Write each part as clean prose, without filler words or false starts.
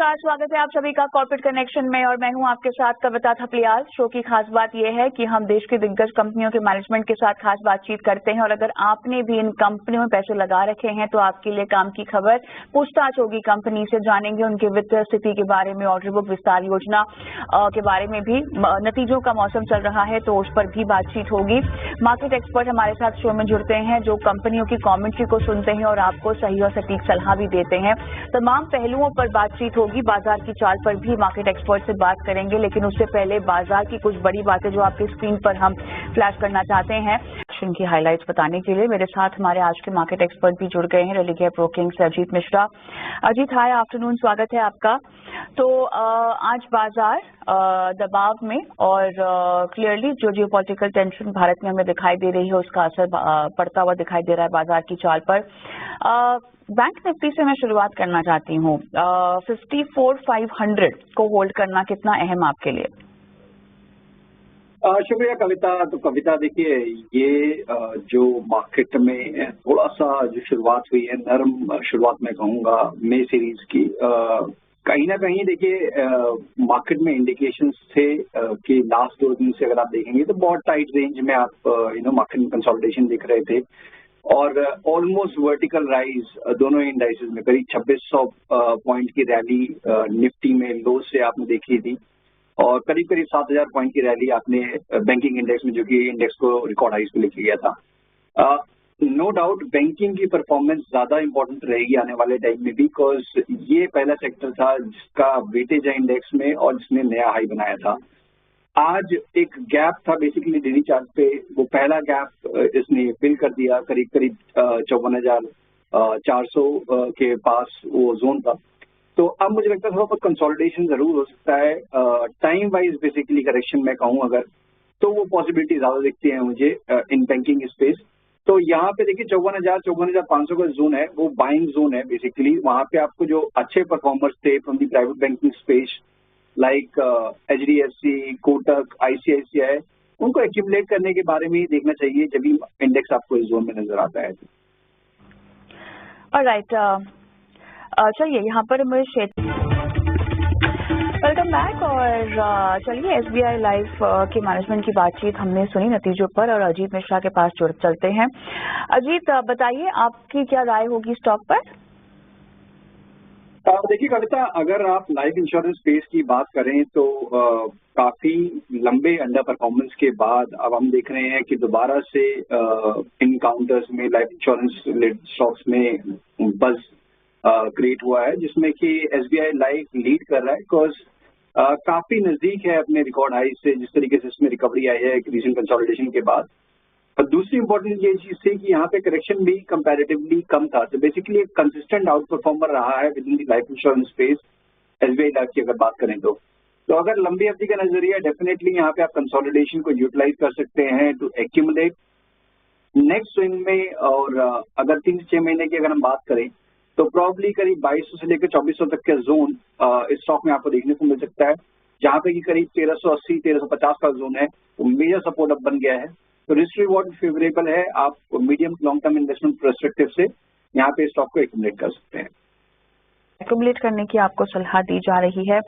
नमस्कार, स्वागत है आप सभी का कॉर्पोरेट कनेक्शन में और मैं हूं आपके साथ कविता थपलियाल। शो की खास बात यह है कि हम देश की दिग्गज कंपनियों के मैनेजमेंट के साथ खास बातचीत करते हैं और अगर आपने भी इन कंपनियों में पैसे लगा रखे हैं तो आपके लिए काम की खबर। पूछताछ होगी कंपनी से, जानेंगे उनके वित्तीय स्थिति के बारे में, ऑर्डर बुक विस्तार योजना के बारे में भी। नतीजों का मौसम चल रहा है तो उस पर भी बातचीत होगी। मार्केट एक्सपर्ट हमारे साथ शो में जुड़ते हैं जो कंपनियों की कॉमेंट्री को सुनते हैं और आपको सही और सटीक सलाह भी देते हैं। तमाम पहलुओं पर बातचीत होगी। बाजार की चाल पर भी मार्केट एक्सपर्ट से बात करेंगे, लेकिन उससे पहले बाजार की कुछ बड़ी बातें जो आपकी स्क्रीन पर हम फ्लैश करना चाहते हैं की हाइलाइट्स बताने के लिए मेरे साथ हमारे आज के मार्केट एक्सपर्ट भी जुड़ गए हैं। रेलिगेयर ब्रोकिंग से अजीत मिश्रा। अजीत, हाय आफ्टरनून, स्वागत है आपका। तो आज बाजार दबाव में और क्लियरली जो जियोपॉलिटिकल टेंशन भारत में हमें दिखाई दे रही है उसका असर पड़ता हुआ दिखाई दे रहा है बाजार की चाल पर। बैंक निफ्टी से मैं शुरुआत करना चाहती हूँ। 54,500 को होल्ड करना कितना अहम आपके लिए? शुक्रिया कविता। तो कविता देखिए, ये जो मार्केट में थोड़ा सा जो शुरुआत हुई है, नरम शुरुआत मैं कहूँगा मे सीरीज की, कहीं ना कहीं देखिए मार्केट में इंडिकेशंस थे कि लास्ट 2 दिन से अगर आप देखेंगे तो बहुत टाइट रेंज में आप मार्केट में कंसोलिडेशन दिख रहे थे और ऑलमोस्ट वर्टिकल राइज दोनों इंडाइसेस में करीब 2600 पॉइंट की रैली निफ्टी में लो से आपने देखी थी और करीब 7,000 पॉइंट की रैली आपने बैंकिंग इंडेक्स में, जो कि इंडेक्स को रिकॉर्ड हाइज पे लेके गया था। नो डाउट बैंकिंग की परफॉर्मेंस ज्यादा इंपॉर्टेंट रहेगी आने वाले टाइम में भी, बिकॉज ये पहला सेक्टर था जिसका वेटेज है इंडेक्स में और जिसने नया हाई बनाया था। आज एक गैप था बेसिकली डेली चार्ट पे, वो पहला गैप इसने फिल कर दिया, करीब 54,400 के पास वो जोन था। तो अब मुझे लगता है थोड़ा बहुत कंसोलिडेशन जरूर हो सकता है। टाइम वाइज बेसिकली करेक्शन मैं कहूँ अगर, तो वो पॉसिबिलिटी ज्यादा दिखती है मुझे इन बैंकिंग स्पेस। तो यहाँ पे देखिए 54,500 का जोन है, वो बाइंग जोन है बेसिकली। वहाँ पे आपको जो अच्छे परफॉर्मर्स थे from the private banking space like HDFC, Kotak, ICICI, उनको एक्यूमुलेट करने के बारे में ही देखना चाहिए जब भी इंडेक्स आपको इस जोन में नजर आता है। ऑलराइट, चलिए यहाँ पर मुझे वेलकम बैक और चलिए SBI लाइफ के मैनेजमेंट की बातचीत हमने सुनी नतीजों पर और अजीत मिश्रा के पास जुड़ चलते हैं। अजीत, बताइए आपकी क्या राय होगी स्टॉक पर? देखिए कविता, अगर आप लाइफ इंश्योरेंस स्पेस की बात करें तो काफी लंबे अंडर परफॉर्मेंस के बाद अब हम देख रहे हैं कि दोबारा से इन काउंटर्स में लाइफ इंश्योरेंस स्टॉक्स में बज क्रिएट हुआ है, जिसमें कि SBI लाइफ लीड कर रहा है बिकॉज काफी नजदीक है अपने रिकॉर्ड हाई से, जिस तरीके से इसमें रिकवरी आई है रीसेंट कंसोलिडेशन के बाद। और दूसरी इंपॉर्टेंट ये चीज थी कि यहाँ पे करेक्शन भी कंपैरेटिवली कम था, तो बेसिकली एक कंसिस्टेंट आउट परफॉर्मर रहा है with in the life insurance space SBI life की अगर बात करें तो अगर लंबी अवधि का नजरिया, डेफिनेटली यहाँ पे आप कंसोलिडेशन को यूटिलाइज कर सकते हैं टू एक्यूमुलेट नेक्स्ट स्विंग में। और अगर 3 से 6 महीने की अगर हम बात करें तो प्रॉब्ली करीब 2200 से लेकर 2400 तक का जोन इस स्टॉक में आपको देखने को मिल सकता है, जहां पे कि करीब 1380, 1350 का जोन है, वो मेजर सपोर्ट अब बन गया है। तो रिस्क रिवॉर्ड फेवरेबल है, आप medium long term investment perspective से यहाँ पे स्टॉक को एक्यूमुलेट कर सकते हैं। एक्यूमुलेट करने की आपको सलाह दी जा रही है।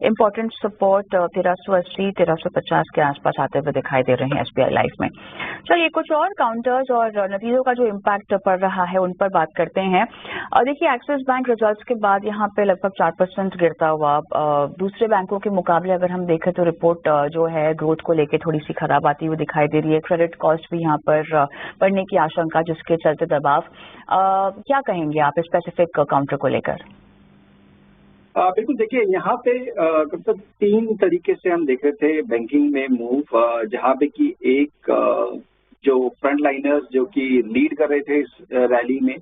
इंपॉर्टेंट सपोर्ट 1380, 1350 के आसपास आते हुए दिखाई दे रहे हैं SBI लाइफ में। चलिए कुछ और काउंटर्स और नतीजों का जो इम्पैक्ट पड़ रहा है उन पर बात करते हैं। और देखिए एक्सिस बैंक रिजल्ट्स के बाद यहाँ पे लगभग 4% गिरता हुआ, दूसरे बैंकों के मुकाबले अगर हम देखें तो रिपोर्ट जो है ग्रोथ को लेकर थोड़ी सी खराब आती हुई दिखाई दे रही है। क्रेडिट कॉस्ट भी यहाँ पर बढ़ने की आशंका, जिसके चलते दबाव। क्या कहेंगे आप स्पेसिफिक काउंटर को लेकर? बिल्कुल, देखिए यहाँ पे मतलब 3 तरीके से हम देख रहे थे बैंकिंग में मूव, जहाँ पे कि एक जो फ्रंट लाइनर्स जो कि लीड कर रहे थे इस रैली में,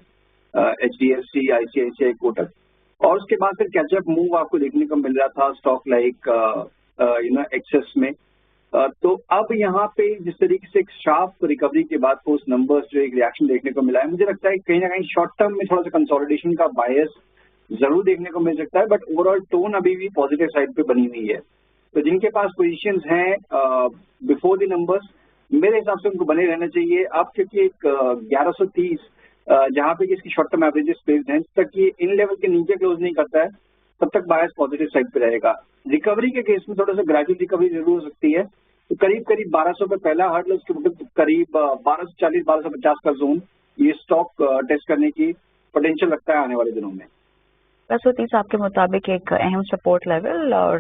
HDFC, ICICI, कोटक, और उसके बाद फिर कैचअप मूव आपको देखने को मिल रहा था स्टॉक लाइक एक्सेस में। तो अब यहाँ पे जिस तरीके से एक शार्प रिकवरी के बाद पोस्ट नंबर्स जो एक रिएक्शन देखने को मिला है, मुझे लगता है कहीं ना कहीं शॉर्ट टर्म में थोड़ा सा कंसोलिडेशन का बायस जरूर देखने को मिल सकता है, बट ओवरऑल टोन अभी भी पॉजिटिव साइड पे बनी हुई है। तो जिनके पास पोजीशंस हैं बिफोर द नंबर्स, मेरे हिसाब से उनको बने रहना चाहिए। अब क्योंकि एक 1130 जहां पे इसकी शॉर्ट टर्म एवरेजेस प्लेस्ड हैं, तक ये इन लेवल के नीचे क्लोज नहीं करता है तब तक बायस पॉजिटिव साइड पे रहेगा। रिकवरी के केस में थोड़ा सा ग्रेजुअल रिकवरी जरूर हो सकती है, तो करीब 1200 पे पहला हर्डल, उसके मतलब करीब 1240 1250 का जोन ये स्टॉक टेस्ट करने की पोटेंशियल लगता है आने वाले दिनों में। 1230 आपके मुताबिक एक अहम सपोर्ट लेवल और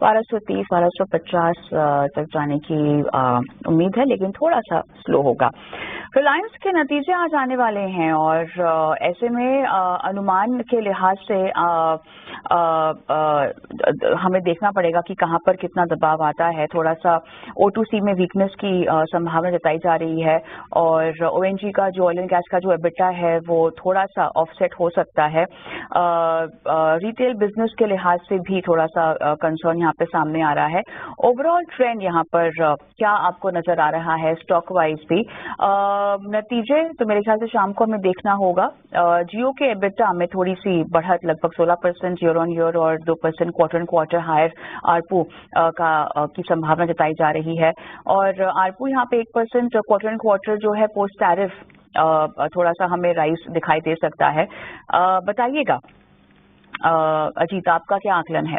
1230 1250 तक जाने की उम्मीद है, लेकिन थोड़ा सा स्लो होगा। रिलायंस के नतीजे आज आने वाले हैं और ऐसे में अनुमान के लिहाज से हमें देखना पड़ेगा कि कहां पर कितना दबाव आता है। थोड़ा सा O2C में वीकनेस की संभावना जताई जा रही है और ONG का जो ऑयल एंड गैस का जो एबिटा है वो थोड़ा सा ऑफसेट हो सकता है। रिटेल बिजनेस के लिहाज से भी थोड़ा सा कंसर्न यहाँ पे सामने आ रहा है। ओवरऑल ट्रेंड यहाँ पर क्या आपको नजर आ रहा है स्टॉक वाइज भी? नतीजे तो मेरे ख्याल से शाम को हमें देखना होगा। जियो के एबिटा में थोड़ी सी बढ़त, लगभग 16% ईयर ऑन ईयर और 2% quarter and quarter higher ARPU की संभावना जताई जा रही है और आरपू यहाँ पे 1% क्वार्टर एंड क्वार्टर जो है पोस्ट टैरिफ थोड़ा सा हमें राइज दिखाई दे सकता है। बताइएगा अजीत, आपका क्या आकलन है?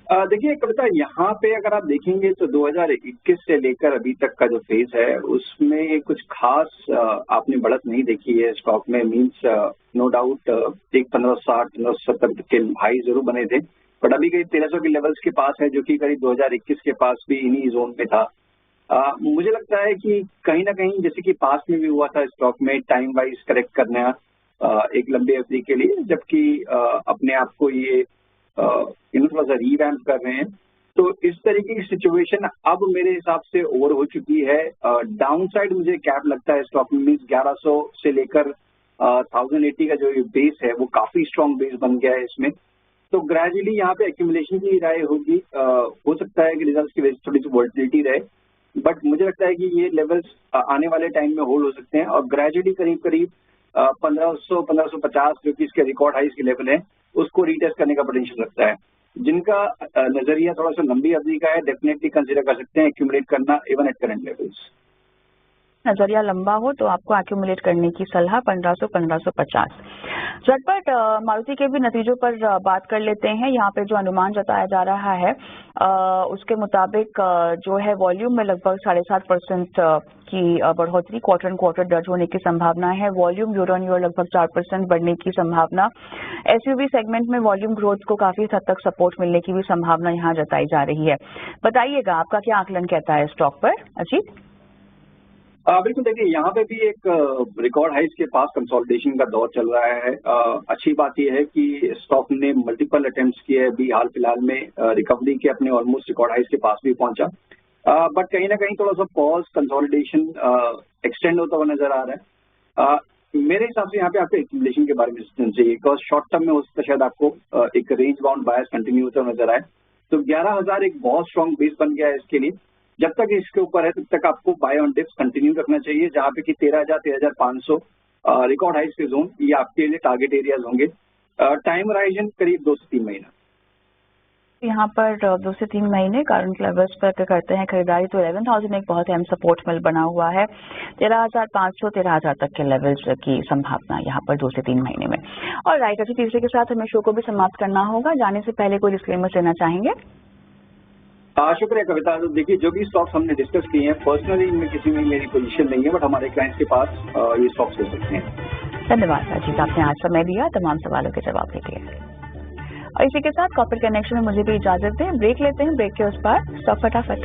देखिए कविता, यहाँ पे अगर आप देखेंगे तो 2021 से लेकर अभी तक का जो फेज है उसमें कुछ खास आपने बढ़त नहीं देखी है स्टॉक में। मींस नो डाउट एक 1560 1570 के हाई जरूर बने थे, बट अभी करीब 1300 के लेवल्स के पास है, जो कि करीब 2021 के पास भी इन्हीं जोन में था। मुझे लगता है कि कहीं ना कहीं जैसे कि पास में भी हुआ था स्टॉक में टाइम वाइज करेक्ट करना एक लंबे अवधि के लिए, जबकि अपने आप को ये थोड़ा सा रीवैम्प कर रहे हैं, तो इस तरीके की सिचुएशन अब मेरे हिसाब से ओवर हो चुकी है। डाउन साइड मुझे कैप लगता है स्टॉक में, मीन्स 1100 से लेकर 1080 का जो बेस है वो काफी स्ट्रॉन्ग बेस बन गया है इसमें। तो ग्रेजुअली यहाँ पे एक्यूमुलेशन की राय होगी। हो सकता है कि रिजल्ट्स की वजह से थोड़ी सी वोलेटिलिटी रहे, बट मुझे लगता है कि ये लेवल्स आने वाले टाइम में होल्ड हो सकते हैं और ग्रेजुअली करीब 1500 1550 जो कि इसके रिकॉर्ड हाइस के लेवल है उसको रीटेस्ट करने का पोटेंशियल रखता है। जिनका नजरिया थोड़ा सा लंबी अवधि का है, डेफिनेटली कंसीडर कर सकते हैं एक्यूमुलेट करना इवन एट करंट लेवल्स। नजरिया लंबा हो तो आपको एक्यूमुलेट करने की सलाह 1500 1550। झटपट मारुति के भी नतीजों पर बात कर लेते हैं। यहाँ पे जो अनुमान जताया जा रहा है उसके मुताबिक जो है वॉल्यूम में लगभग 7.5% की बढ़ोतरी क्वार्टर एंड क्वार्टर दर्ज होने की संभावना है। वॉल्यूम ईयर ऑन ईयर लगभग 4% बढ़ने की संभावना। एसयूवी सेगमेंट में वॉल्यूम ग्रोथ को काफी हद तक सपोर्ट मिलने की भी संभावना यहाँ जताई जा रही है। बताइएगा आपका क्या आकलन कहता है स्टॉक पर अजीत? बिल्कुल, देखिए यहाँ पे भी एक रिकॉर्ड हाइस के पास कंसोलिडेशन का दौर चल रहा है। अच्छी बात यह है कि स्टॉक ने मल्टीपल अटेम्प्ट्स किए, अभी हाल फिलहाल में रिकवरी के अपने ऑलमोस्ट रिकॉर्ड हाइस के पास भी पहुंचा, बट कहीं ना कहीं थोड़ा सा पॉज कंसोलिडेशन एक्सटेंड होता हुआ नजर आ रहा है। मेरे हिसाब से यहाँ पे आपको एक्यूमुलेशन के बारे में सोचना चाहिए, बिकॉज शॉर्ट टर्म में हो सकता है शायद आपको एक रेंज बाउंड बायस कंटिन्यू होता हुआ नजर आए। तो 11,000 एक बहुत स्ट्रॉन्ग बेस बन गया है इसके लिए। जब तक इसके ऊपर है तब तक आपको बाय ऑन डिप्स कंटिन्यू रखना चाहिए, जहां पे कि 13,000 13,500 रिकॉर्ड हाइस के जोन ये आपके लिए टारगेट एरियाज होंगे। टाइम होराइजन करीब 2 से 3 महीना। यहाँ पर 2 से 3 महीने करंट लेवल्स पर करते हैं खरीदारी तो 11,000 एक बहुत अहम सपोर्ट मिल बना हुआ है। 13,500 13,000 तक के लेवल्स की संभावना यहाँ पर 2 से 3 महीने में। और राइट, अच्छी तीसरे के साथ हमें शो को भी समाप्त करना होगा। जाने से पहले कोई डिस्क्लेमर देना चाहेंगे? शुक्रिया कविता। तो देखिए जो भी स्टॉक्स हमने डिस्कस किए हैं पर्सनली इनमें किसी में मेरी पोजीशन नहीं है, बट हमारे क्लाइंट्स के पास ये स्टॉक्स हो सकते हैं। धन्यवाद अजीत, आपने आज समय दिया तमाम सवालों के जवाब के लिए। और इसी के साथ कॉर्पोरेट कनेक्शन में मुझे भी इजाजत दें। ब्रेक लेते हैं, ब्रेक के उस पार स्टॉक फटाफट।